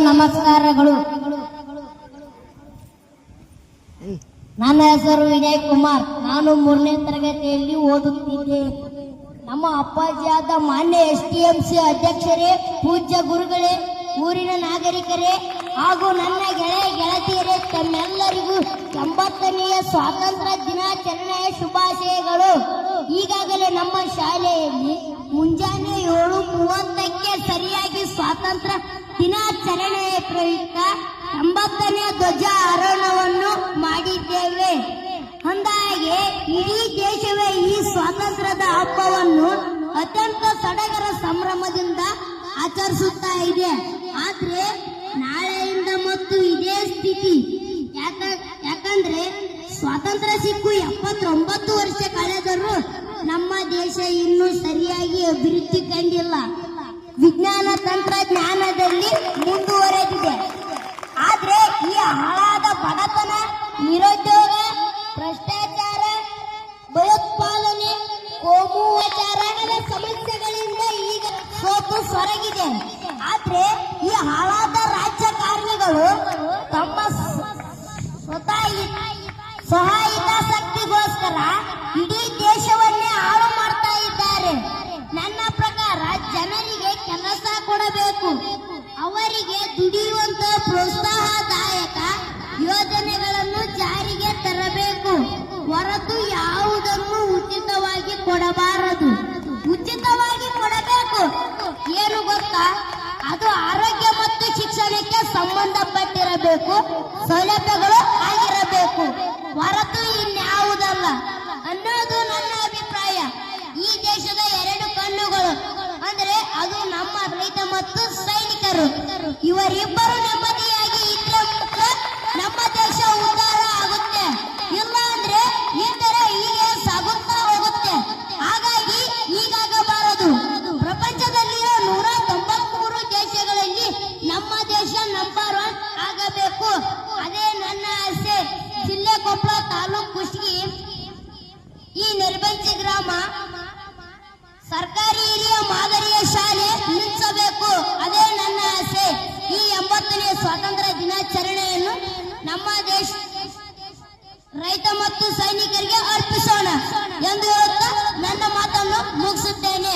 ನಮಸ್ಕಾರಗಳು. ನನ್ನ ಹೆಸರು ವಿಜಯ್ ಕುಮಾರ್. ನಾನು 3ನೇ ತರಗತಿಯಲ್ಲಿ ಓದುತ್ತಿದ್ದೆ. ನಮ್ಮ ಅಪ್ಪಾಜಿಯಾದ ಮಾನ್ಯ STMC ಅಧ್ಯಕ್ಷರೇ, ಪೂಜ್ಯ ಗುರುಗಳೇ, ಊರಿನ ನಾಗರಿಕರೇ ಹಾಗೂ ನನ್ನ ಗೆಳೆಯ ಗೆಳತಿಯರೇ, ತಮ್ಮೆಲ್ಲರಿಗೂ 80ನೇ ಸ್ವಾತಂತ್ರ್ಯ ದಿನಾಚರಣೆಯ ಶುಭಾಶಯಗಳು. ಈಗಾಗಲೇ ನಮ್ಮ ಶಾಲೆಯಲ್ಲಿ ಮುಂಜಾನೆ 7:30ಕ್ಕೆ ಸರಿಯಾಗಿ ಸ್ವಾತಂತ್ರ್ಯ ದಿನಾಚರಣೆಯ ಪ್ರಯುಕ್ತ 80ನೇ ಧ್ವಜಾರೋಹಣವನ್ನು ಮಾಡಿದ್ದೇವೆ. ಅಂದಾಗೆ ಇಡೀ ದೇಶವೇ ಈ ಸ್ವಾತಂತ್ರ್ಯದ ಹಬ್ಬವನ್ನು ಅತ್ಯಂತ ಸಡಗರ ಸಂಭ್ರಮದಿಂದ ಆಚರಿಸುತ್ತಾ ಇದೆ. ಆದ್ರೆ ನಾಳೆಯಿಂದ ಮತ್ತು ಇದೇ ಸ್ಥಿತಿ. ಯಾಕಂದ್ರೆ ಸ್ವಾತಂತ್ರ್ಯ ಸಿಕ್ಕು 79 ವರ್ಷ ಕಳೆದರೂ ನಮ್ಮ ದೇಶ ಇನ್ನೂ ಸರಿಯಾಗಿ ಅಭಿವೃದ್ಧಿ ಕಂಡಿಲ್ಲ. ವಿಜ್ಞಾನ ತಂತ್ರಜ್ಞಾನದಲ್ಲಿ ಮುಂದುವರೆದಿದೆ. ಆದ್ರೆ ಈ ಹಾಳಾದ ಬಡತನ, ನಿರುದ್ಯೋಗ, ಭ್ರಷ್ಟಾಚಾರ, ಭಯೋತ್ಪಾದನೆ, ಕೋಮುವಾಚಾರಗಳ ಸಮಸ್ಯೆಗಳಿಂದ ಈಗ ಸೋತು ಸೊರಗಿದೆ. ಆದ್ರೆ ಈ ಹಾಳಾದ ರಾಜಕಾರಣಿಗಳು ತಮ್ಮ ಸ್ವಹಿತಾಸಕ್ತಿಗೋಸ್ಕರ ಇಡೀ ದೇಶವನ್ನೇ ಹಾಳು ಮಾಡ್ತಾ ಇದ್ದಾರೆ. ನನ್ನ ಪ್ರಕಾರ ಜನರಿಗೆ ಕೆಲಸ ಕೊಡಬೇಕು, ಅವರಿಗೆ ದುಡಿಯುವಂತ ಪ್ರೋತ್ಸಾಹದಾಯಕ ಯೋಜನೆಗಳನ್ನು ಜಾರಿಗೆ ತರಬೇಕು ಹೊರತು ಯಾವುದನ್ನು ಉಚಿತವಾಗಿ ಕೊಡಬಾರದು. ಉಚಿತವಾಗಿ ಕೊಡಬೇಕು ಏನು ಗೊತ್ತಾ? ಅದು ಆರೋಗ್ಯ ಮತ್ತು ಶಿಕ್ಷಣಕ್ಕೆ ಸಂಬಂಧಪಟ್ಟಿರಬೇಕು, ಸೌಲಭ್ಯಗಳು ಆಗಿರಬೇಕು, ಹೊರತು ಇನ್ಯಾವುದಲ್ಲ ಅನ್ನೋದು ನನ್ನ ಅಭಿಪ್ರಾಯ. ಈ ದೇಶದ 2 ಕಣ್ಣುಗಳು ಅಂದ್ರೆ ಅದು ನಮ್ಮ ರೈತ ಮತ್ತು ಸೈನಿಕರು. ಇವರಿಬ್ಬರು ನೆಮ್ಮದಿಯಾಗಿ ಇದ್ರೆ ನಮ್ಮ ದೇಶ ಉದ್ಧಾರ ಆಗುತ್ತೆ. ಇಲ್ಲ ಅಂದ್ರೆ ಈ ತರ ಹೀಗೆ ಸಾಗುತ್ತಾ ಹೋಗುತ್ತೆ. ಹಾಗಾಗಿ ಹೀಗಾಗಬಾರದು. ಪ್ರಪಂಚದಲ್ಲಿರೋ 193 ದೇಶಗಳಲ್ಲಿ ನಮ್ಮ ದೇಶ ನಂಬರ್ 1 ಆಗಬೇಕು. ಅದೇ ನನ್ನ ಆಸೆ. ಜಿಲ್ಲೆ ಕೊಪ್ಪಳ, ತಾಲೂಕು ಕುಷ್ಟಗಿ, ಈ ನಿರ್ಬಂಚಿ ಗ್ರಾಮ ಸರ್ಕಾರಿ ಹಿರಿಯ ಮಾದರಿಯ ಶಾಲೆ ನಿರ್ಮಿಸಬೇಕು. ಅದೇ ನನ್ನ ಆಸೆ. ಈ 80ನೇ ಸ್ವಾತಂತ್ರ್ಯ ದಿನಾಚರಣೆಯನ್ನು ನಮ್ಮ ದೇಶ ರೈತ ಮತ್ತು ಸೈನಿಕರಿಗೆ ಅರ್ಪಿಸೋಣ ಎಂದು ಹೇಳುತ್ತಾ ನನ್ನ ಮಾತನ್ನು ಮುಗಿಸುತ್ತೇನೆ.